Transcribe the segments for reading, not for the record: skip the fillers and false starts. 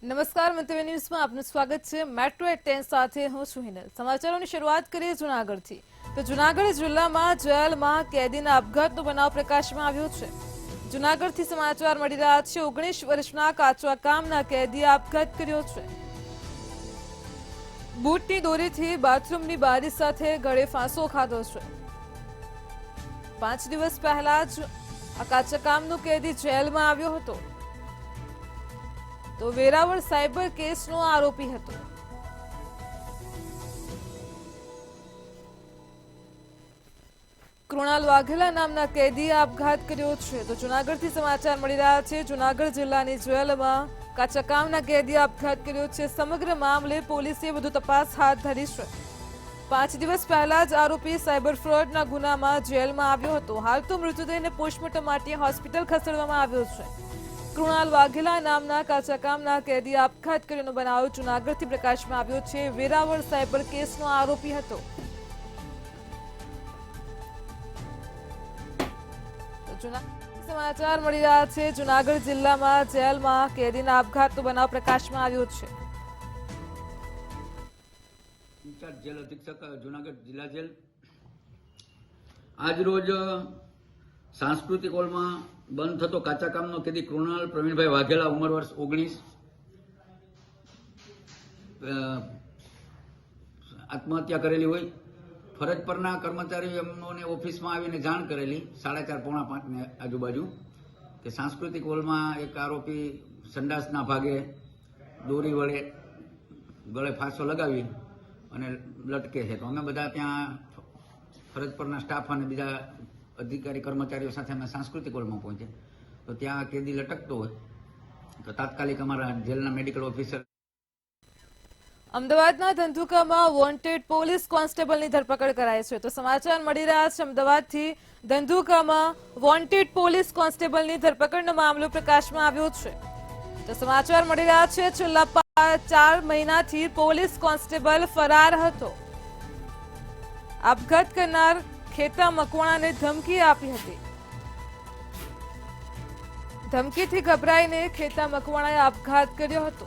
નમસ્કાર મંતવ્ય ન્યૂઝમાં આપનું સ્વાગત છે। મેટ્રો એટ 10 સાથે હું છું હિનલ। સમાચારોની શરૂઆત કરીએ જૂનાગઢથી। તો જૂનાગઢ જિલ્લામાં જેલમાં કેદીના આપઘાતનો બનાવ પ્રકાશમાં આવ્યો છે। જૂનાગઢથી સમાચાર મળી રહ્યા છે। 19 વર્ષના કાચવા કામના કેદીએ આપઘાત કર્યો છે। બૂટની દોરીથી બાથરૂમની બારી સાથે ગળે ફાંસો ખાધો છે। 5 દિવસ પહેલા જ આ કાચા કામનો કેદી જેલમાં આવ્યો હતો। તો વેરાવળ સાયબર કેસનો આરોપી હતો। કૃણાલ વાઘેલા નામના કેદીએ આપઘાત કર્યો છે। તો જૂનાગઢથી સમાચાર મળી રહ્યા છે। જૂનાગઢ જિલ્લાની જેલમાં કાચા કામના કેદીએ આપઘાત કર્યો છે। સમગ્ર મામલે પોલીસે વધુ તપાસ હાથ ધરી છે। 5 દિવસ પહેલા જ આરોપી સાયબર ફ્રોડના ગુનામાં જેલમાં આવ્યો હતો। હાલ તો મૃતદેહને પોસ્ટમોર્ટમ માટે હોસ્પિટલ ખસેડવામાં આવ્યો છે। કૃણાલ વાઘેલા નામના કાચા કામના કેદીએ આપઘાત કર્યાનો બનાવ જૂનાગઢથી પ્રકાશમાં આવ્યો છે। વેરાવળ સાયબર કેસનો આરોપી હતો। સમાચાર મળી રહ્યા છે। જૂનાગઢ જિલ્લામાં જેલમાં કેદીના આપઘાતનો બનાવ પ્રકાશમાં આવ્યો છે। ઇન્ચાર્જ જેલ અધિક્ષક જૂનાગઢ જિલ્લા જેલ આજ રોજ સાંસ્કૃતિક હોલમાં બંધ થતો કાચા કામનો કેદી કૃણાલ પ્રવીણભાઈ વાઘેલા ઉંમર વર્ષ 19 આત્મહત્યા કરેલી હોય। ફરજ પરના કર્મચારીઓને ઓફિસમાં આવીને જાણ કરેલી 4:30 પોણા 5 ની આજુબાજુ કે સાંસ્કૃતિક હોલમાં એક આરોપી સંડાસના ભાગે દોરી વડે ગળે ફાંસો લગાવી અને લટકે છે। તો અમે બધા ત્યાં ફરજ પરના સ્ટાફ અને બીજા અધિકારી કર્મચારીઓ સાથે અમે સાંસ્કૃતિક હોલમાં પહોંચ્યા। તો ત્યાં કેદી લટકતો હોય તો તાત્કાલિક અમારા જેલના મેડિકલ ઓફિસર। અમદાવાદના ધંધુકામાં વોન્ટેડ પોલીસ કોન્સ્ટેબલની ધરપકડ કરાઈ છે। તો સમાચાર મળી રહ્યા છે। અમદાવાદથી ધંધુકામાં વોન્ટેડ પોલીસ કોન્સ્ટેબલની ધરપકડનો મામલો પ્રકાશમાં આવ્યો છે। તો સમાચાર મળી રહ્યા છે। છેલ્લા 4 મહિનાથી પોલીસ કોન્સ્ટેબલ ફરાર હતો। આપઘાત કરનાર ખેતા મકવાણાને ધમકી આપી હતી। ધમકીથી ગભરાઈને ખેતા મકવાણાએ આપઘાત કર્યો હતો।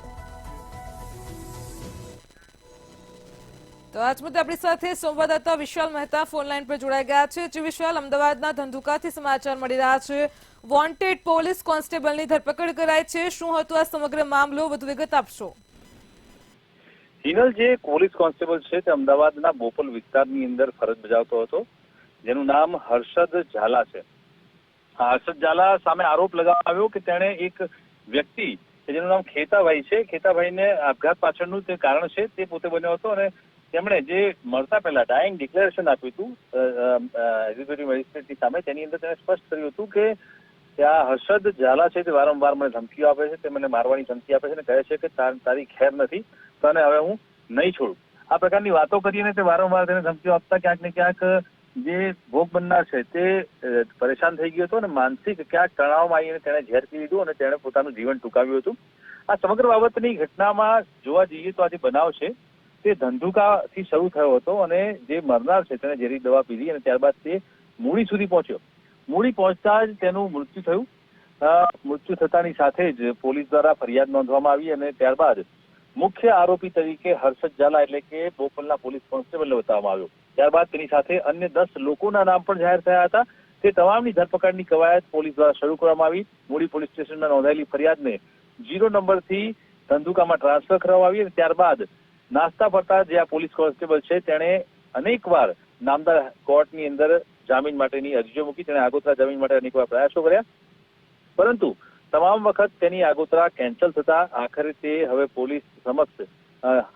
તો આજ મુદ્દે આપણી સાથે સંવાદદાતા વિશાલ મહેતા ફોનલાઈન પર જોડાઈ ગયા છે। જે વિશાલ, અમદાવાદના ધંધુકાથી સમાચાર મળી રહ્યા છે। વોન્ટેડ પોલીસ કોન્સ્ટેબલની ધરપકડ કરાઈ છે। શું હતું આ સમગ્ર મામલો? વધુ વિગત આપશો। હિનલ, જે પોલીસ કોન્સ્ટેબલ છે તે અમદાવાદના બોપલ વિસ્તારની અંદર ફરજ બજાવતો હતો, જેનું નામ હર્ષદ ઝાલા છે। હર્ષદ ઝાલા સામે આરોપ લગાવવામાં આવ્યો કે તેણે એક વ્યક્તિ જેનું નામ ખેતાભાઈ છે, ખેતાભાઈને આપઘાત પાછળનું તે કારણ છે તે પોતે બન્યો હતો અને તેમણે જે મળતા પહેલા ડાયિંગ ડિક્લેરેશન આપ્યું હતું એક્ઝિક્યુટિવ મેજિસ્ટ્રેટની સામે, તેની અંદર તેણે સ્પષ્ટ કર્યું હતું કે ત્યાં હર્ષદ ઝાલા છે તે વારંવાર મને ધમકીઓ આપે છે, તે મને મારવાની ધમકી આપે છે અને કહે છે કે તારી ખેર નથી, તને હવે હું નહીં છોડું। આ પ્રકારની વાતો કરીને તે વારંવાર તેને ધમકીઓ આપતા ક્યાંક ને ક્યાંક જે ભોગ બનનાર છે તે પરેશાન થઈ ગયો હતો અને માનસિક ક્યાંક તણાવમાં આવીને તેણે ઝેર પી લીધું અને તેણે પોતાનું જીવન ટૂંકાવ્યું હતું। આ સમગ્ર બાબતની ઘટનામાં જોવા જઈએ તો આ જે બનાવ છે તે ધંધુકાથી શરૂ થયો હતો અને જે મરનાર છે તેને ઝેરી દવા પીધી અને ત્યારબાદ તે મૂળી સુધી પહોંચ્યો। મૂળી પહોંચતા જ તેનું મૃત્યુ થયું। મૃત્યુ થતાની સાથે જ પોલીસ દ્વારા ફરિયાદ નોંધવામાં આવી અને ત્યારબાદ મુખ્ય આરોપી તરીકે હર્ષદ ઝાલા એટલે કે બોપલના પોલીસ કોન્સ્ટેબલને બતાવવામાં આવ્યો। ત્યારબાદ તેની સાથે અન્ય 10 લોકોના નામ પણ જાહેર થયા હતા। તે તમામની ધરપકડની કવાયત પોલીસ દ્વારા શરૂ કરવામાં આવી। મૂળી પોલીસ સ્ટેશનમાં નોંધાયેલી ફરિયાદને 0 નંબરથી ધંધુકામાં ટ્રાન્સફર કરવામાં આવી અને ત્યારબાદ નાસ્તા ફરતા જે આ પોલીસ કોન્સ્ટેબલ છે તેણે અનેકવાર નામદાર કોર્ટની અંદર જામીન માટેની અરજીઓ મૂકી, તેણે આગોતરા જામીન માટે અનેકવાર પ્રયાસો કર્યા, પરંતુ તમામ વખત તેની આગોતરા કેન્સલ થતા આખરે તે હવે પોલીસ સમક્ષ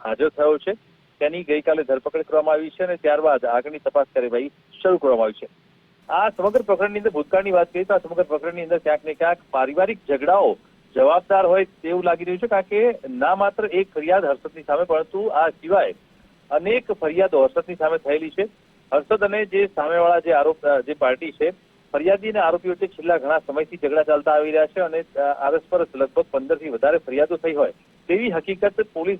હાજર થયો છે। તેની ગઈકાલે ધરપકડ કરવામાં આવી છે અને ત્યારબાદ આગળની તપાસ કાર્યવાહી શરૂ કરવામાં આવી છે। આ સમગ્ર પ્રકરણની અંદર ભૂતકાળની વાત કરીએ તો આ સમગ્ર પ્રકરણની અંદર ક્યાંક ને ક્યાંક પારિવારિક ઝઘડાઓ જવાબદાર હોય તેવું લાગી રહ્યું છે, કારણ કે ના માત્ર એક ફરિયાદ હર્ષદની સામે પરંતુ આ સિવાય અનેક ફરિયાદો હર્ષદની સામે થયેલી છે। હર્ષદ અને જે સામેવાળા જે પાર્ટી છે, ફરિયાદી અને આરોપી વચ્ચે છેલ્લા ઘણા સમયથી ઝઘડા ચાલતા આવી રહ્યા છે અને આરસપરસ લગભગ 15થી વધારે ફરિયાદો થઈ હોય તેવી હકીકત પોલીસ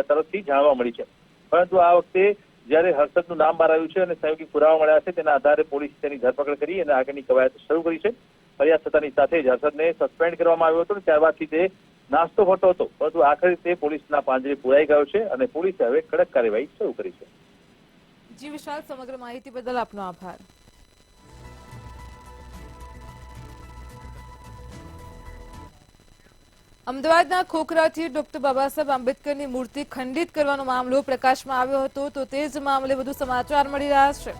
તરફથી જાણવા મળી છે। પરંતુ આ વખતે જ્યારે હર્ષદનું નામ બહાર આવ્યું છે અને સહયોગી પુરાવા મળ્યા છે તેના આધારે પોલીસે તેની ધરપકડ કરી અને આગળની કવાયત શરૂ કરી છે। ફરિયાદ થતાની સાથે જ હર્ષદને સસ્પેન્ડ કરવામાં આવ્યો હતો અને ત્યારબાદથી તે નાસ્તો ફરતો હતો, પરંતુ આખરે તે પોલીસના પાંજરે પુરાઈ ગયો છે અને પોલીસે હવે કડક કાર્યવાહી શરૂ કરી છે. જી વિશાલ, સમગ્ર માહિતી બદલ આપનો આભાર. અમદાવાદના ખોખરાથી ડોક્ટર બાબા સાહેબ આંબેડકરની મૂર્તિ ખંડિત કરવાનો મામલો પ્રકાશમાં આવ્યો હતો, તો તે જ મામલે વધુ સમાચાર મળી રહ્યા છે.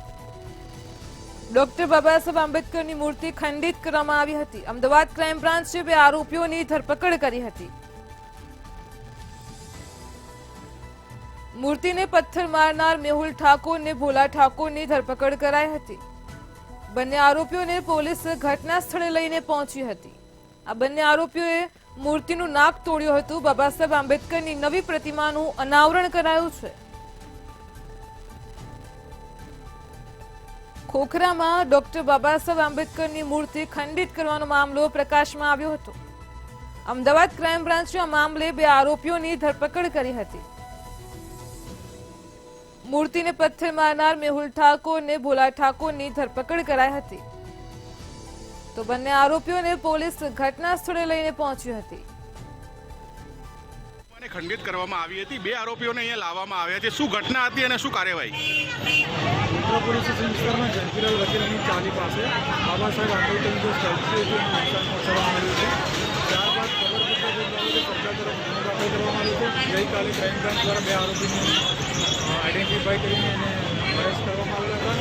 ડોક્ટર બાબા સાહેબ આંબેડકરની મૂર્તિ ખંડિત કરવામાં આવી હતી. અમદાવાદ ક્રાઇમ બ્રાન્ચે 2 આરોપીઓની ધરપકડ કરી હતી. મૂર્તિને પથ્થર મારનાર મેહુલ ઠાકોર ને ભોલા ઠાકોરની ધરપકડ કરાઈ હતી. બંને આરોપીઓને પોલીસ ઘટના સ્થળે લઈને પહોંચી હતી. આ બંને આરોપીઓએ મૂર્તિનું નાક તોડ્યું હતું. બાબા સાહેબ આંબેડકરની નવી પ્રતિમાનું અનાવરણ કરાયું છે. ખોખરામાં ડોક્ટર બાબા સાહેબ આંબેડકરની મૂર્તિ ખંડિત કરવાનો મામલો પ્રકાશમાં આવ્યો હતો. અમદાવાદ ક્રાઇમ બ્રાન્ચે આ મામલે 2 આરોપીઓની ધરપકડ કરી હતી. મૂર્તિને પથ્થર મારનાર મેહુલ ઠાકોર ને ભોલા ઠાકોરની ધરપકડ કરાઈ હતી. તો બંને આરોપીઓને પોલીસ ઘટના સ્થળે લઈને પહોંચી હતી. ખંડિત કરવામાં આવી હતી. 2 આરોપીઓને અહીંયા લાવવામાં આવ્યા છે. શું ઘટના હતી અને શું કાર્યવાહી? પોલીસ સ્ટેશન વિસ્તારમાં જયંતિલાલ વકીલની ચાલી પાસે બાબા સાહેબ આંબેડકરનું જે સ્ટેચ્યુ છે એનું નુકસાન પહોંચાડવામાં આવ્યું છે. ત્યારબાદ ખબર પડતા જે સરકાર તરફ ગુનો દાખલ કરવામાં આવ્યો છે. ગઈકાલે ક્રાઇમ બ્રાન્ચ દ્વારા 2 આરોપીને આઈડેન્ટિફાઈ કરીને એને અરેસ્ટ કરવામાં આવ્યા હતા.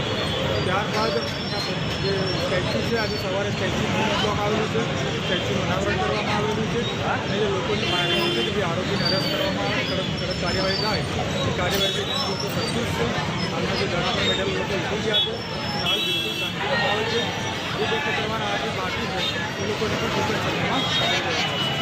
ત્યારબાદ જે સ્ટેચ્યુ છે આજે સવારે સ્ટેચ્યુ મૂકવામાં આવેલું છે. સ્ટેચ્યુનું અનાવરણ કરવામાં આવેલું છે અને જે લોકોની માંગણી છે કે જે આરોપીને અરેસ્ટ કરવામાં આવે, કડક કાર્યવાહી થાય એ કાર્યવાહી લોકો સંતુષ્ટ છે. હાલમાં જે ધરણા પર બેઠેલા લોકો ઉઠી ગયા છે. હાલ બિલકુલ શાંતિનો માહોલ છે. જે લોકો કરવાના આજે બાકી છે એ લોકોને પણ ખૂબ જ શાંતિમાં આવી રહ્યા છે.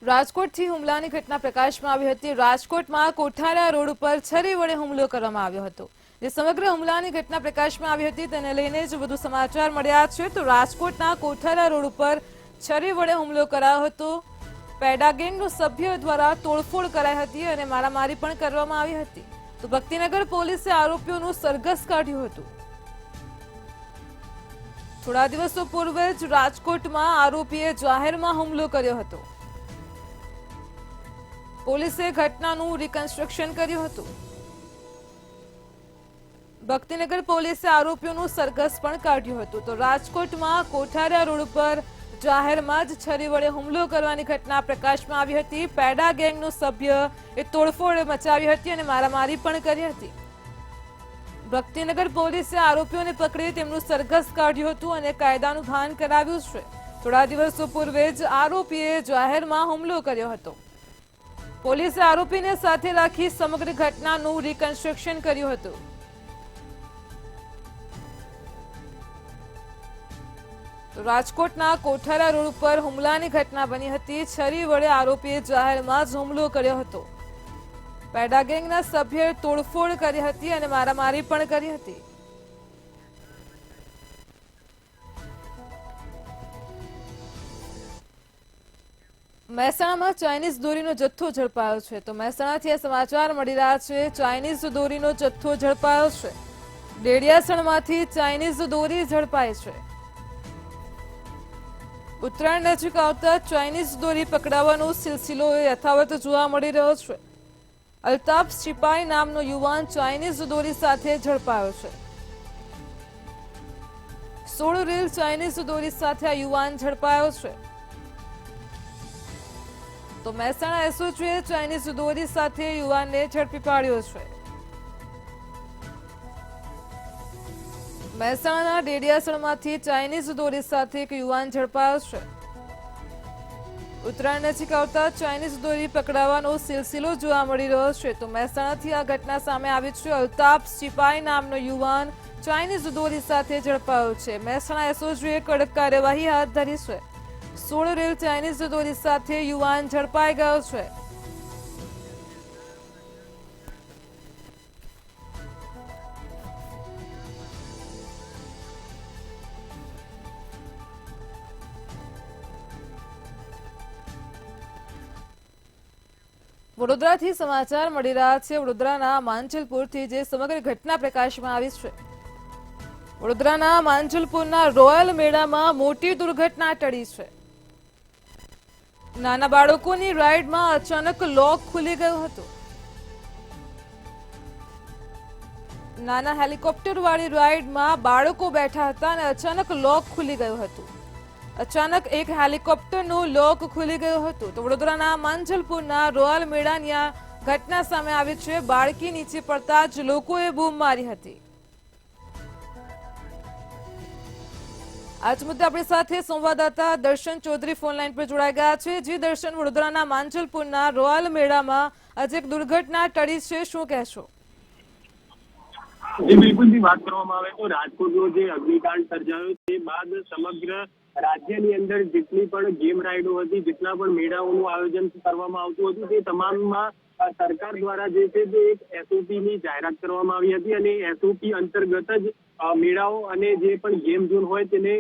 રાજકોટથી હુમલાની ઘટના પ્રકાશમાં આવી હતી. રાજકોટમાં કોઠારા રોડ ઉપર છરી વડે હુમલો કરવામાં આવ્યો હતો. જે સમગ્ર હુમલાની ઘટના પ્રકાશમાં આવી હતી તેને લઈને જ વધુ સમાચાર મળ્યા છે. તો રાજકોટના કોઠારા રોડ ઉપર છરી વડે હુમલો કરાયો હતો. પેડા ગેંગનો સભ્ય દ્વારા તોડફોડ કરાઈ હતી અને મારામારી પણ કરવામાં આવી હતી. તો ભક્તિનગર પોલીસે આરોપીઓનું સરઘસ કાઢ્યું હતું. થોડા દિવસો પૂર્વે જ રાજકોટમાં આરોપીએ જાહેરમાં હુમલો કર્યો હતો. પોલીસે ઘટનાનું રિકન્સ્ટ્રક્શન કર્યું હતું. ભક્તિનગર પોલીસે આરોપીઓનું સરઘસ પણ કાઢ્યું હતું. તો રાજકોટમાં કોઠારા રોડ પર જાહેરમાં જ છરી વડે હુમલો કરવાની ઘટના પ્રકાશમાં આવી હતી. પેડા ગેંગનો સભ્ય એ તોડફોડ મચાવી હતી અને મારામારી પણ કરી હતી. ભક્તિનગર પોલીસે આરોપીઓને પકડી તેમનું સરઘસ કાઢ્યું હતું અને કાયદાનું ભાન કરાવ્યું છે. થોડા દિવસો પૂર્વે જ આરોપીએ જાહેરમાં હુમલો કર્યો હતો. પોલીસે આરોપીને સાથે રાખી સમગ્ર ઘટનાનું રિકન્સ્ટ્રક્શન કર્યું હતું. તો રાજકોટના કોઠારા રોડ ઉપર હુમલાની ઘટના બની હતી. છરી વડે આરોપીએ જાહેરમાં જ હુમલો કર્યો હતો. પેડા ગેંગના સભ્યોએ તોડફોડ કરી હતી અને મારામારી પણ કરી હતી. મહેસાણામાં ચાઇનીઝ દોરીનો જથ્થો ઝડપાયો છે. તો મહેસાણાથી આ સમાચાર મળી રહ્યા છે. ચાઇનીઝ દોરીનો જથ્થો ઝડપાયો છે. ડેડિયાસણમાંથી ચાઇનીઝ દોરી ઝડપાઈ છે. ઉત્તરાયણ નજીક આવતા ચાઇનીઝ દોરી પકડાવાનો સિલસિલો યથાવત જોવા મળી રહ્યો છે. અલ્તાફ સિપાઈ નામનો યુવાન ચાઇનીઝ દોરી સાથે ઝડપાયો છે. 16 રેલ ચાઇનીઝ દોરી સાથે આ યુવાન ઝડપાયો છે. તો મહેસાણા એસઓજીએ ચાઇનીઝ દોરી સાથે યુવાનને ઝડપી પાડ્યો છે. મહેસાણાના ડેડિયાસણમાંથી ચાઇનીઝ દોરી સાથે એક યુવાન ઝડપાયો છે. ઉત્તરાયણ નજીક આવતા ચાઇનીઝ દોરી પકડાવાનો સિલસિલો જોવા મળી રહ્યો છે. તો મહેસાણાથી આ ઘટના સામે આવી છે. અલ્તાફ સિપાઈ નામનો યુવાન ચાઇનીઝ દોરી સાથે ઝડપાયો છે. મહેસાણા એસઓજીએ કડક કાર્યવાહી હાથ ધરી છે. 16 રેલ ચાઇનીઝ દોરી સાથે યુવાન ઝડપાઈ ગયો છે. વડોદરાથી સમાચાર મળી રહ્યા છે. વડોદરાના માંજલપુરથી જે સમગ્ર ઘટના પ્રકાશમાં આવી છે વડોદરાના માંજલપુરના રોયલ મેળામાં મોટી દુર્ઘટના ટળી છે. નાના બાળકોની રાઇડમાં અચાનક લોક ખુલી ગયું હતું. નાના હેલિકોપ્ટર વાળી રાઇડમાં બાળકો બેઠા હતા અને અચાનક લોક ખુલી ગયું હતું. અચાનક એક હેલિકોપ્ટરનું લોક ખુલી ગયું હતું. તો વડોદરાના માંજલપુરના રોયલ મેળાની આ ઘટના સામે આવી છે. બાળકી નીચે પડતા જ લોકોએ બૂમ મારી હતી. આજ મુદ્દે આપણી સાથે સંવાદદાતા દર્શન ચૌધરી ફોન લાઈન પર જોડાઈ ગયા છે. જી દર્શન, વડોદરાના માંજલપુરના રોયલ મેળામાં આજે એક દુર્ઘટના ટળી છે, શું કહેશો? બિલકુલ થી વાત કરવામાં આવે તો રાજકોટનો જે અગ્નિકાંડ સર્જાયો તે બાદ સમગ્ર રાજ્યની અંદર જેટલી પણ ગેમ રાઇડો હતી, જેટલા પણ મેળાઓનું આયોજન કરવામાં આવતું હતું, તે તમામમાં સરકાર દ્વારા જે છે તે એક એસઓપી ની જાહેરાત કરવામાં આવી હતી અને એસઓપી અંતર્ગત જ મેળાઓ અને જે પણ ગેમ ઝોન હોય તેને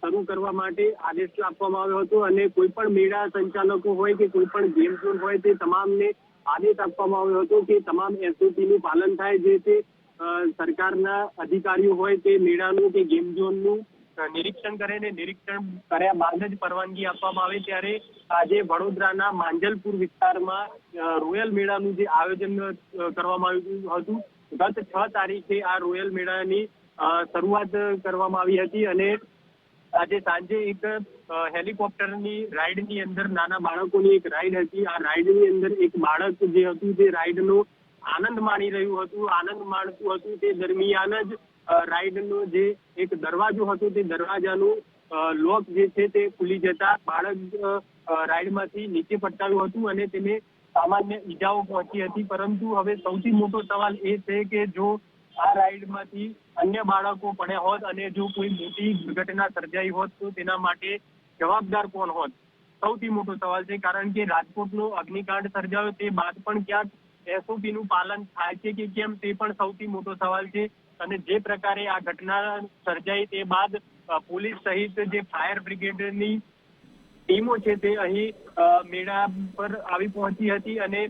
શરૂ કરવા માટે આદેશ આપવામાં આવ્યો હતો અને કોઈ પણ મેળા સંચાલકો હોય કે કોઈ પણ ગેમ ઝોન હોય તે તમામને આદેશ આપવામાં આવ્યો હતો કે તમામ એસઓપી નું પાલન થાય. જે તે સરકારના અધિકારીઓ હોય તે મેળાનું કે ગેમ ઝોનનું નિરીક્ષણ કરે ને નિરીક્ષણ કર્યા બાદ જ પરવાનગી આપવામાં આવે. ત્યારે આજે વડોદરાના માંજલપુર વિસ્તારમાં રોયલ મેળાનું જે આયોજન કરવામાં આવ્યું હતું, ગત 6 તારીખે આ રોયલ મેળાની શરૂઆત કરવામાં આવી હતી અને આજે સાંજે એક હેલિકોપ્ટરની રાઇડની અંદર નાના બાળકોની એક રાઇડ હતી. આ રાઇડની અંદર એક બાળક જે હતું તે રાઇડનો આનંદ માણી રહ્યું હતું, આનંદ માણતું હતું. તે દરમિયાન જ રાઇડનો જે એક દરવાજો હતો તે દરવાજાનું લોક જે છે તે ખુલી જતા બાળક રાઇડમાંથી નીચે પટકાવ્યું હતું અને તેને સામાન્ય ઈજાઓ પહોંચી હતી. પરંતુ હવે સૌથી મોટો સવાલ એ છે કે જો આ રાઇડમાંથી અન્ય બાળકો પડ્યા હોત અને જો કોઈ મોટી દુર્ઘટના સર્જાઈ હોત તો તેના માટે જવાબદાર કોણ હોત? સૌથી મોટો સવાલ છે. કારણ કે રાજકોટનો અગ્નિકાંડ સર્જાયો તે બાદ પણ ક્યાંક એસઓપી નું પાલન થાય છે કે કેમ તે પણ સૌથી મોટો સવાલ છે. અને જે પ્રકારે આ ઘટના સર્જાઈ તે બાદ પોલીસ સહિત જે ફાયર બ્રિગેડની ટીમો છે તે અહીં મેળા પર આવી પહોંચી હતી અને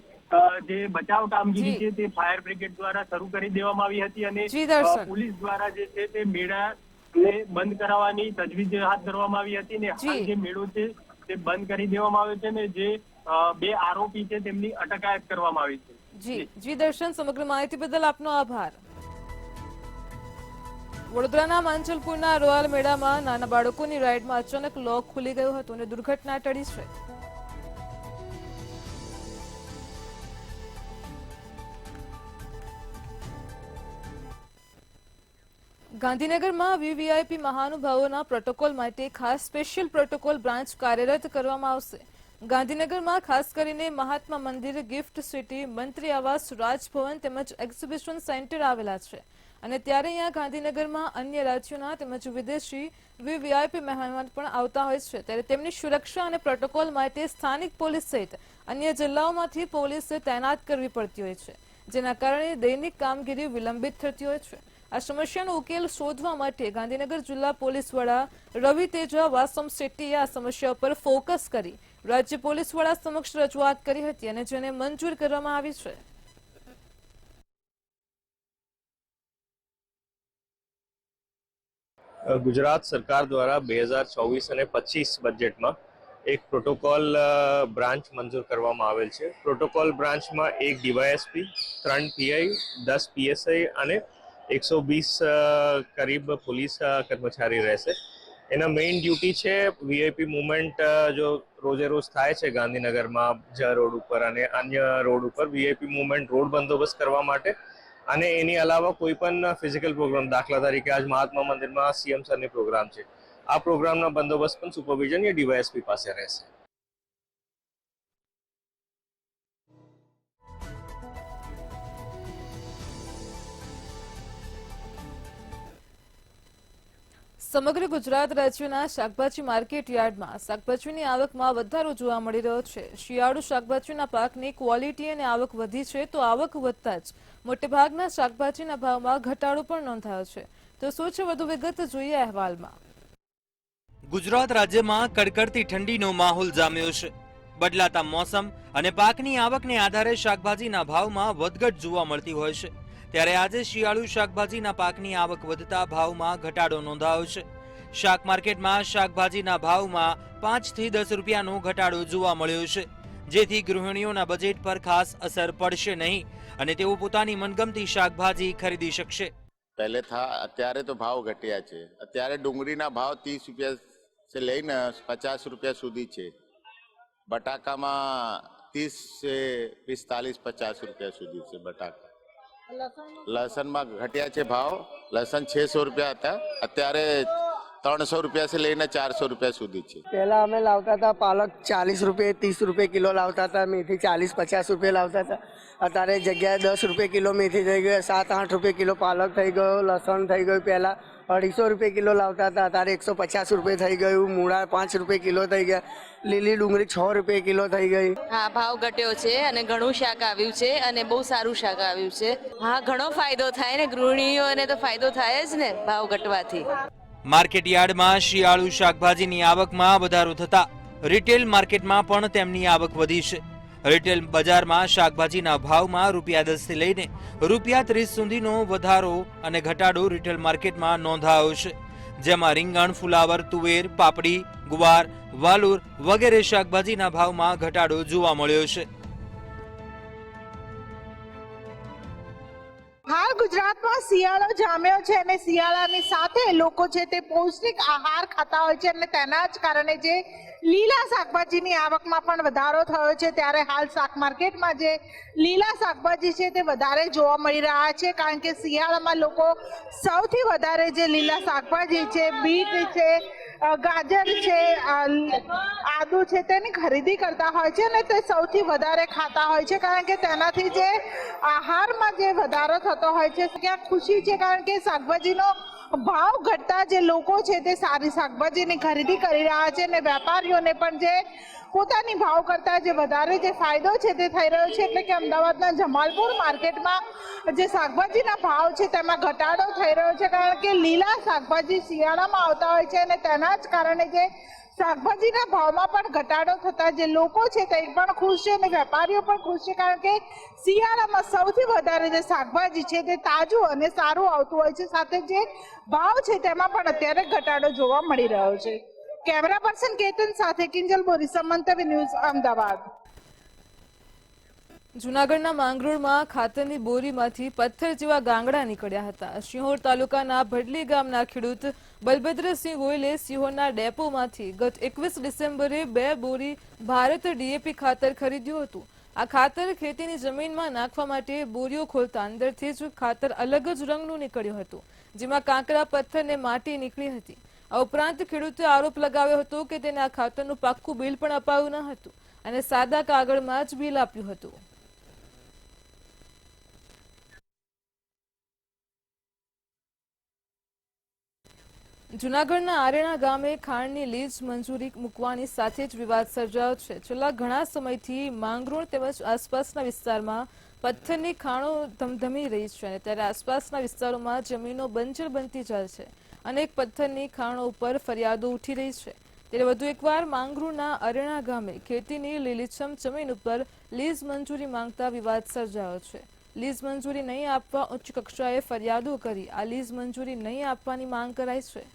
જે બચાવ કામગીરી છે તે ફાયર બ્રિગેડ દ્વારા શરૂ કરી દેવામાં આવી હતી અને પોલીસ દ્વારા જે છે તે મેળાને બંધ કરાવવાની તજવીજ હાથ ધરવામાં આવી હતી ને હાલ જે મેળો છે તે બંધ કરી દેવામાં આવ્યો છે ને જે 2 આરોપી છે તેમની અટકાયત કરવામાં આવી છે. જી દર્શન, સમગ્ર માહિતી બદલ આપનો આભાર. વડોદરાના માંજલપુરના રોયલ મેળામાં નાના બાળકોની રાઇડમાં અચાનક લોક ખુલી ગયું હતું અને દુર્ઘટના ટળી છે. ગાંધીનગરમાં વીવીઆઈપી મહાનુભાવોના પ્રોટોકોલ માટે ખાસ સ્પેશિયલ પ્રોટોકોલ બ્રાન્ચ કાર્યરત કરવામાં આવશે. ગાંધીનગરમાં ખાસ કરીને મહાત્મા મંદિર, ગિફ્ટ સિટી, મંત્રી આવાસ, રાજભવન તેમજ એક્ઝિબિશન સેન્ટર આવેલા છે અને ત્યારે અહીંયા ગાંધીનગરમાં અન્ય રાજ્યોના તેમજ વિદેશી વીવીઆઈપી મહેમાન પણ આવતા હોય છે. ત્યારે તેમની સુરક્ષા અને પ્રોટોકોલ માટે સ્થાનિક પોલીસ સહિત અન્ય જિલ્લાઓમાંથી પોલીસ તૈનાત કરવી પડતી હોય છે, જેના કારણે દૈનિક કામગીરી વિલંબિત થતી હોય છે. આ સમસ્યાનો ઉકેલ શોધવા માટે ગાંધીનગર જિલ્લા પોલીસ વડા રવિ તેજા વાસમ શેટ્ટીએ આ સમસ્યા પર ફોકસ કરી રાજ્ય પોલીસ વડા સમક્ષ રજૂઆત કરી હતી અને જેને મંજૂર કરવામાં આવી છે. ગુજરાત સરકાર દ્વારા 2024 અને 25 બજેટમાં એક પ્રોટોકોલ બ્રાન્ચ મંજૂર કરવામાં આવેલ છે. પ્રોટોકોલ બ્રાન્ચમાં 1 ડીવાયએસપી, 3 પીઆઈ, 10 પીએસઆઈ અને 120 કરીબ પોલીસ કર્મચારી રહેશે. એના મેઇન ડ્યુટી છે વીઆઈપી મુવમેન્ટ જો રોજે રોજ થાય છે ગાંધીનગરમાં જ રોડ ઉપર અને અન્ય રોડ ઉપર વીઆઈપી મુવમેન્ટ રોડ બંદોબસ્ત કરવા માટે અને એની અલાવા કોઈ પણ ફિઝિકલ પ્રોગ્રામ, દાખલા તરીકે આજ મહાત્મા મંદિરમાં સીએમ સરની પ્રોગ્રામ છે, આ પ્રોગ્રામના બંદોબસ્ત પણ સુપરવિઝન યા ડીવાયએસપી પાસે રહેશે. સમગ્ર ગુજરાત રાજ્યના શાકભાજી માર્કેટ યાર્ડમાં શાકભાજીની આવકમાં વધારો જોવા મળી રહ્યો છે. શિયાળુ શાકભાજીના પાકની ક્વોલિટી અને આવક વધી છે તો આવક વધતા જ મોટેભાગના શાકભાજીના ભાવમાં ઘટાડો પણ નોંધાયો છે. તો શું છે વધુ વિગત જોઈએ અહેવાલમાં. ગુજરાત રાજ્યમાં કડકડતી ઠંડીનો માહોલ જામ્યો છે. બદલાતા મોસમ અને પાકની આવકને આધારે શાકભાજીના ભાવમાં વધઘટ જોવા મળતી હોય છે. ત્યારે આજે શિયાળુ શાકભાજીના પાકની આવક વધતા ભાવમાં ઘટાડો નોંધાયો છે. શાક માર્કેટમાં શાકભાજીના ભાવમાં 5 થી 10 રૂપિયાનો ઘટાડો જોવા મળ્યો છે, જેથી ગૃહિણીઓના બજેટ પર ખાસ અસર પડશે નહીં અને તેઓ પોતાની મનગમતી શાકભાજી ખરીદી શકશે. પહેલે થા અત્યારે તો ભાવ ઘટ્યા છે. અત્યારે ડુંગળીના ભાવ 30 રૂપિયા से લઈને 50 રૂપિયા સુધી છે. બટાકામાં 30 से 45 50 રૂપિયા સુધી છે બટાકા. લસણમાં ઘટ્યા છે ભાવ. લસણ 600 રૂપિયા હતા, અત્યારે 300 રૂપિયા से લઈને 400 રૂપિયા સુધી છે. પહેલા અમે લાવતા હતા પાલક 40 રૂપિયા 30 રૂપિયા કિલો લાવતા હતા, મેથી 40-50 રૂપિયા લાવતા હતા. અત્યારે જગ્યાએ 10 રૂપિયા કિલો મેથી થઈ ગયો, 7-8 રૂપિયા કિલો પાલક થઈ ગયો, લસણ થઈ ગયું. પહેલાં 250 રૂપિયા કિલો લાવતા હતા, અત્યારે 150 રૂપિયા થઈ ગયું. મૂળા 5 રૂપિયા કિલો થઈ ગયા, લીલી ડુંગળી 6 રૂપિયા કિલો થઈ ગઈ. હા, ભાવ ઘટ્યો છે અને ઘણું શાક આવ્યું છે અને બહુ સારું શાક આવ્યું છે. હા, ઘણો ફાયદો થાય ને, ગૃહિણીઓને તો ફાયદો થાય જ ને ભાવ ઘટવાથી. માર્કેટ યાર્ડમાં શિયાળુ શાકભાજીની આવકમાં વધારો થતા રિટેલ માર્કેટમાં પણ તેમની આવક વધી છે. રિટેલ બજારમાં શાકભાજીના ભાવમાં ₹10 થી લઈને ₹30 સુધીનો વધારો અને ઘટાડો રિટેલ માર્કેટમાં નોંધાયો છે, જેમાં રીંગણ, ફુલાવર, તુવેર, પાપડી, ગુવાર, વાલુર વગેરે શાકભાજીના ભાવમાં ઘટાડો જોવા મળ્યો છે. હાલ ગુજરાતમાં શિયાળો જામ્યો છે અને શિયાળાની સાથે લોકો છે તે પૌષ્ટિક આહાર ખાતા હોય છે અને તેના જ કારણે જે લીલા શાકભાજીની આવકમાં પણ વધારો થયો છે. ત્યારે હાલ શાક માર્કેટમાં જે લીલા શાકભાજી છે તે વધારે જોવા મળી રહ્યા છે, કારણ કે શિયાળામાં લોકો સૌથી વધારે જે લીલા શાકભાજી છે, બીટ છે, ગાજર છે, આદુ છે, તેની ખરીદી કરતા હોય છે અને તે સૌથી વધારે ખાતા હોય છે, કારણ કે તેનાથી જે આહારમાં જે વધારો થતો હોય છે ત્યાં ખુશી છે, કારણ કે શાકભાજીનો ભાવ ઘટતા જે લોકો છે તે સારી શાકભાજીની ખરીદી કરી રહ્યા છે અને વેપારીઓને પણ જે પોતાની ભાવ કરતા જે વધારે જે ફાયદો છે તે થઈ રહ્યો છે. એટલે કે અમદાવાદના જમાલપુર માર્કેટમાં જે શાકભાજીના ભાવ છે તેમાં ઘટાડો થઈ રહ્યો છે, કારણ કે લીલા શાકભાજી શિયાળામાં આવતા હોય છે અને તેના જ કારણે જે શાકભાજીના ભાવમાં પણ ઘટાડો થતા જે લોકો છે તે પણ ખુશ છે અને વેપારીઓ પણ ખુશ છે, કારણ કે શિયાળામાં સૌથી વધારે જે શાકભાજી છે તે તાજું અને સારું આવતું હોય છે. સાથે જે ભાવ છે તેમાં પણ અત્યારે ઘટાડો જોવા મળી રહ્યો છે. કેમેરા પર્સન કેતન સાથે કિંજલ બોરીસા, મંતવ્ય ન્યૂઝ, અમદાવાદ. જૂનાગઢના માંગરોળમાં ખાતરની બોરીમાંથી પથ્થર જેવા ગાંગડા નીકળ્યા હતા. સિહોર તાલુકાના ભડલી ગામના ખેડૂત બલભદ્રસિંહ ગોયલે સિહોરના ડેપોમાંથી ગત 21 ડિસેમ્બરે 2 બોરી ભારત DAP ખાતર ખરીદ્યું હતું. આ ખાતર ખેતીની જમીનમાં નાખવા માટે બોરીઓ ખોલતા અંદરથી જ ખાતર અલગ જ રંગનું નીકળ્યું હતું, જેમાં કાંકરા, પથ્થર ને માટી નીકળી હતી. આ ઉપરાંત ખેડૂતે આરોપ લગાવ્યો હતો કે તેને આ ખાતરનું પાક્કું બિલ પણ અપાયું ન હતું અને સાદા કાગળમાં જ બિલ આપ્યું હતું. જૂનાગઢના આરેણા ગામે ખાણની લીઝ મંજૂરી મૂકવાની સાથે જ વિવાદ સર્જાયો છે. છેલ્લા ઘણા સમયથી માંગરોળ તેમજ આસપાસના વિસ્તારમાં પથ્થરની ખાણો ધમધમી રહી છે અને ત્યારે આસપાસના વિસ્તારોમાં જમીનો બંજર બનતી જાય છે. અનેક પથ્થરની ખાણો ઉપર ફરિયાદો ઉઠી રહી છે. ત્યારે વધુ એકવાર માંગરોળના આરેણા ગામે ખેતીની લીલીછમ જમીન ઉપર લીઝ મંજૂરી માંગતા વિવાદ સર્જાયો છે. લીઝ મંજૂરી નહીં આપવા ઉચ્ચ કક્ષાએ ફરિયાદો કરી આ લીઝ મંજૂરી નહીં આપવાની માંગ કરાઈ છે.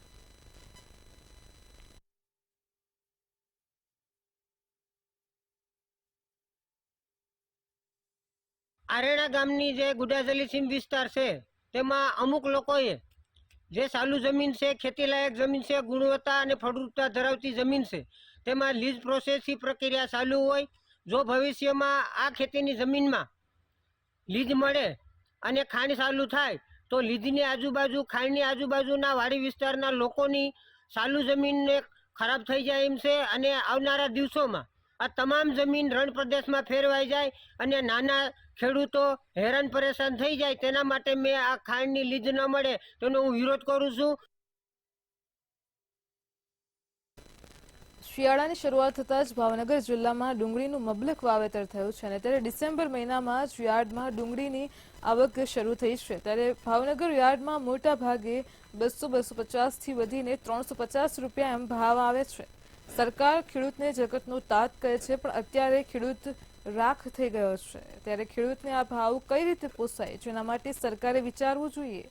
આરેણા ગામની જે ગુડાજલી સીમ વિસ્તાર છે તેમાં અમુક લોકોએ જે સાલું જમીન છે, ખેતીલાયક જમીન છે, ગુણવત્તા અને ફળદ્રુપતા ધરાવતી જમીન છે, તેમાં લીઝ પ્રોસેસની પ્રક્રિયા ચાલુ હોય. જો ભવિષ્યમાં આ ખેતીની જમીનમાં લીઝ મળે અને ખાણ ચાલુ થાય તો લીઝની આજુબાજુ, ખાણની આજુબાજુના વાડી વિસ્તારના લોકોની ચાલુ જમીનને ખરાબ થઈ જાય એમ છે અને આવનારા દિવસોમાં આ તમામ જમીન રણ પ્રદેશમાં ફેરવાઈ જાય અને નાના ખેડૂતો હેરાન પરેશાન થઈ જાય. તેના માટે મેં આ ખાણની લીઝ ન મળે તેનો હું વિરોધ કરું છું. શિયાળાની શરૂઆત થતાં જ ભાવનગર જિલ્લામાં ડુંગળીનું મબલક વાવેતર થયું છે અને ત્યારે ડિસેમ્બર મહિનામાં જ યાર્ડમાં ડુંગળીની આવક શરૂ થઈ છે. ત્યારે ભાવનગર યાર્ડમાં મોટા ભાગે 200-250થી વધીને 350 રૂપિયા એમ ભાવ આવે છે. સરકાર ખેડૂતને જગતનો તાત કહે છે, પણ અત્યારે ખેડૂત રાખ થઈ ગયો છે, ત્યારે ખેડૂતને આ ભાવ કઈ રીતે પોસાય, જેના માટે સરકારે વિચારવું જોઈએ।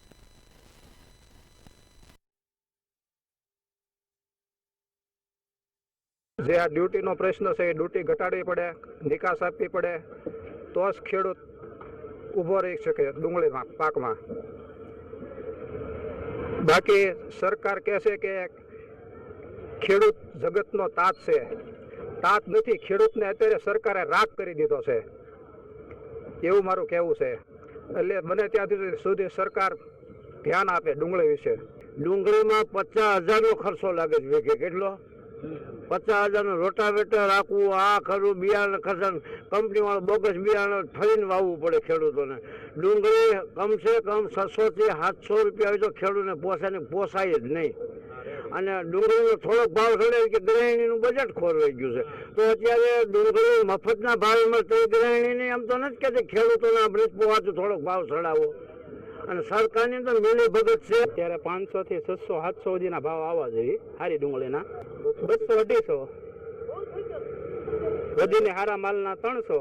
જે આ ડ્યુટીનો પ્રશ્ન છે એ ડ્યુટી ઘટાડવી પડે, નિકાસ આપવી પડે, તો જ ખેડૂત ઊભો રહી શકે ડુંગળીમાં પાકમાં। બાકી સરકાર કહે છે કે ખેડૂત જગતનો તાત છે, તાત નથી, ખેડૂતને અત્યારે સરકારે રાખ કરી દીધો છે, એવું મારું કહેવું છે। એટલે બને ત્યાં સુધી સરકાર ધ્યાન આપે ડુંગળી વિશે। ડુંગળીમાં 50,000 નો ખર્ચો લાગે છે વીઘે। કેટલો? 50,000 નું રોટાવેટર રાખવું, આ કરવું, બિયારણ ખર્ચ, કંપની વાળું બોગસ બિયારણ થઈને વાવવું પડે ખેડૂતોને। ડુંગળી કમસે કમ 600 થી 700 રૂપિયા હોય તો ખેડૂતને પોસાય જ નહીં। અને ડુંગળીનો થોડોક ભાવ ચડે કે ગૃહિણીનું બજેટ ખોરવાઈ ગયું છે, તો અત્યારે ડુંગળી મફતના ભાવે મળતો ગૃહિણીને એમ તો નથી કહેતી ખેડૂતોના બ્રિજ પોવાતું થોડોક ભાવ ચડાવો। અને સરકારની તો મિલી ભગત છે। અત્યારે 500 થી 600 700 સુધીના ભાવ આવવા જોઈએ સારી ડુંગળીના, 200 250 વધીને સારા માલના 300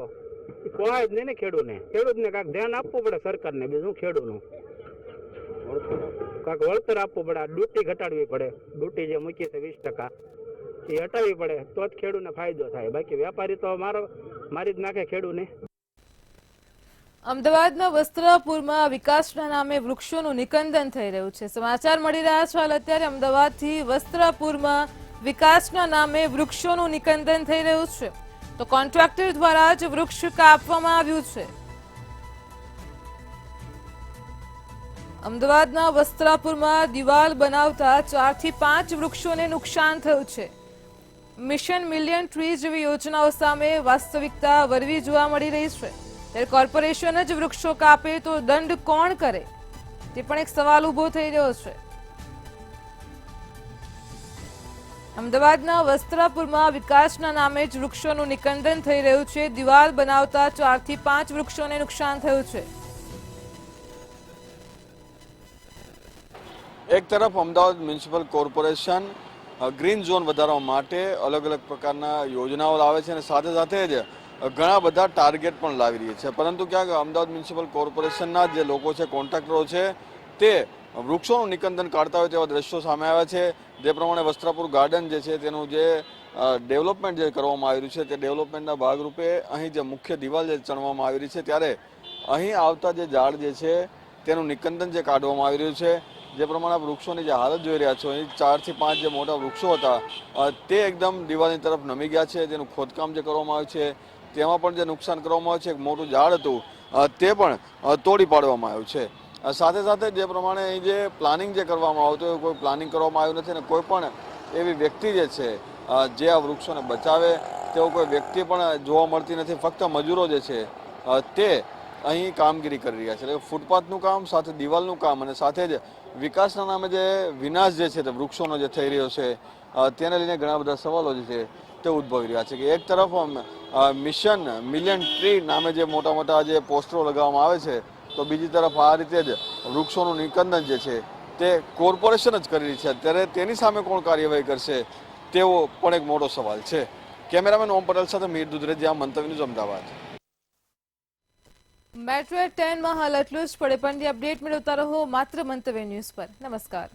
પોહાય જ નહીં ને ખેડૂતને કાંઈક ધ્યાન આપવું પડે સરકારને, બીજું ખેડૂતનું કાંઈક વળતર આપવું પડે। આ ડ્યુટી ઘટાડવી પડે, ડ્યુટી જે મૂકી છે 20% એ હટાવવી પડે તો જ ખેડૂતને ફાયદો થાય, બાકી વેપારી તો મારી જ નાખે ખેડૂતને। અમદાવાદના વસ્ત્રાપુરમાં વિકાસના નામે વૃક્ષોનું નિકંદન થઈ રહ્યું છે। સમાચાર મળી રહ્યા છે હાલ અત્યારે અમદાવાદથી વસ્ત્રાપુરમાં વિકાસના નામે વૃક્ષોનું નિકંદન થઈ રહ્યું છે, તો કોન્ટ્રાક્ટર દ્વારા જ વૃક્ષ કાપવામાં આવ્યું છે। અમદાવાદના વસ્ત્રાપુરમાં દિવાલ બનાવતા 4 થી 5 વૃક્ષોને નુકસાન થયું છે। મિશન મિલિયન ટ્રી જેવી યોજનાઓ સામે વાસ્તવિકતા વરવી જોવા મળી રહી છે, ત્યારે કોર્પોરેશન જ વૃક્ષો કાપે તો દંડ કોણ કરે, તે પણ એક સવાલ ઉભો થઈ રહ્યો છે। અમદાવાદના વસ્ત્રાપુરમાં વિકાસના નામે જ વૃક્ષોનું નિકંદન થઈ રહ્યું છે। દિવાલ બનાવતા 4 થી 5 વૃક્ષોને નુકસાન થયું છે। એક તરફ Ahmedabad municipal corporation green zone વધારવા માટે અલગ અલગ પ્રકારના યોજનાઓ લાવે છે અને સાથે સાથે જ ઘણા બધા ટાર્ગેટ પણ લાવી રહી છે, પરંતુ ક્યાંક અમદાવાદ મ્યુનિસિપલ કોર્પોરેશનના જે લોકો છે, કોન્ટ્રાક્ટરો છે, તે વૃક્ષોનું નિકંદન કાઢતા હોય તેવા દ્રશ્યો સામે આવ્યા છે। જે પ્રમાણે વસ્ત્રાપુર ગાર્ડન જે છે તેનું જે ડેવલપમેન્ટ જે કરવામાં આવી રહ્યું છે, તે ડેવલપમેન્ટના ભાગરૂપે અહીં જે મુખ્ય દિવાલ જે ચણવામાં આવી રહી છે, ત્યારે અહીં આવતા જે ઝાડ જે છે તેનું નિકંદન જે કાઢવામાં આવી રહ્યું છે। જે પ્રમાણે વૃક્ષોની જે હાલત જોઈ રહ્યા છો, અહીં 4 થી 5 જે મોટા વૃક્ષો હતા તે એકદમ દિવાલની તરફ નમી ગયા છે। તેનું ખોદકામ જે કરવામાં આવ્યું છે તેમાં પણ જે નુકસાન કરવામાં આવ્યું છે, એક મોટું ઝાડ હતું તે પણ તોડી પાડવામાં આવ્યું છે। સાથે સાથે જે પ્રમાણે અહીં જે પ્લાનિંગ જે કરવામાં આવતું હોય, કોઈ પ્લાનિંગ કરવામાં આવ્યું નથી અને કોઈ પણ એવી વ્યક્તિ જે છે જે આ વૃક્ષોને બચાવે તેવો કોઈ વ્યક્તિ પણ જોવા મળતી નથી। ફક્ત મજૂરો જે છે તે અહીં કામગીરી કરી રહ્યા છે, એટલે ફૂટપાથનું કામ, સાથે દિવાલનું કામ અને સાથે જ વિકાસના નામે જે વિનાશ જે છે તે વૃક્ષોનો જે થઈ રહ્યો છે તેને લઈને ઘણા બધા સવાલો જે છે તે ઉદ્ભવી રહ્યા છે। કે એક તરફ મિશન મિલિયન ટ્રી નામે જે મોટા મોટા જે પોસ્ટરો લગાવવામાં આવે છે, તો બીજી તરફ આ રીતે જ વૃક્ષોનું નિકંદન જે છે તે કોર્પોરેશન જ કરી રહી છે, ત્યારે તેની સામે કોણ કાર્યવાહી કરશે તેવો પણ એક મોટો સવાલ છે। કેમેરામેન ઓમ પટેલ સાથે મીર દુધરેજિયા, મંતવ્ય ન્યૂઝ, અમદાવાદ। મેટ્રો 10 માં હાલ એટલું જ, પડે પણ અપડેટ મેળવતા રહો માત્ર મંતવ્ય ન્યૂઝ પર। નમસ્કાર।